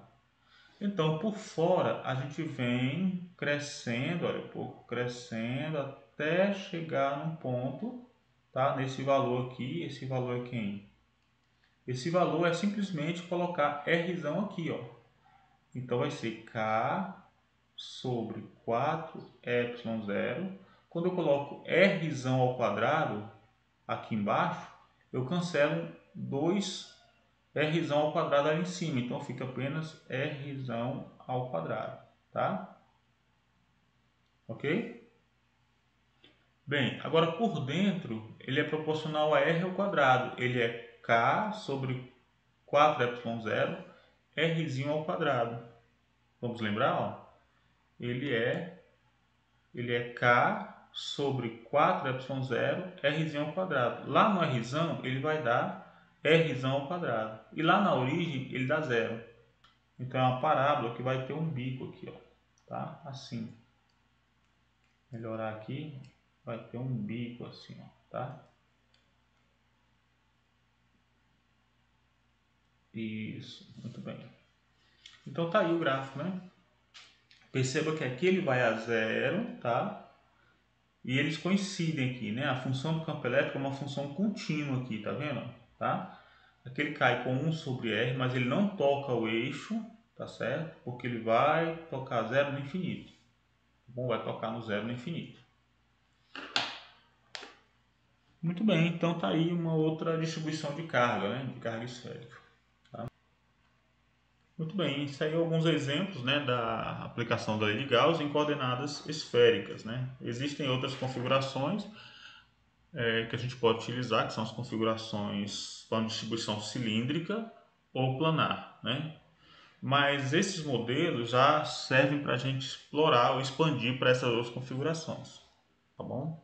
Então, por fora, a gente vem crescendo, olha, pouco crescendo até chegar num ponto, tá? Nesse valor aqui, esse valor é quem? Esse valor é simplesmente colocar R aqui, ó. Então, vai ser K sobre 4ε0. Quando eu coloco R ao quadrado aqui embaixo, eu cancelo 2 R ao quadrado ali em cima, então fica apenas R ao quadrado, tá? Ok? Bem, agora por dentro ele é proporcional a R ao quadrado, ele é K sobre 4ε0 R ao quadrado. Vamos lembrar? Ó? Ele é K sobre 4ε0 R ao quadrado. Lá no R ele vai dar R ao quadrado. E lá na origem ele dá 0. Então é uma parábola que vai ter um bico aqui, ó, tá? Assim. Melhorar aqui, vai ter um bico assim, ó, tá? Isso, muito bem. Então tá aí o gráfico, né? Perceba que aqui ele vai a 0, tá? E eles coincidem aqui, né? A função do campo elétrico é uma função contínua aqui, tá vendo? Tá? Aqui ele cai com 1 sobre R, mas ele não toca o eixo, tá certo? Porque ele vai tocar 0 no infinito. Bom, vai tocar no 0 no infinito. Muito bem, então tá aí uma outra distribuição de carga, né? De carga esférica. Tá? Muito bem, isso aí alguns exemplos, né, da aplicação da lei de Gauss em coordenadas esféricas, né? Existem outras configurações que a gente pode utilizar, que são as configurações para distribuição cilíndrica ou planar, né? Mas esses modelos já servem para a gente explorar ou expandir para essas outras configurações, tá bom?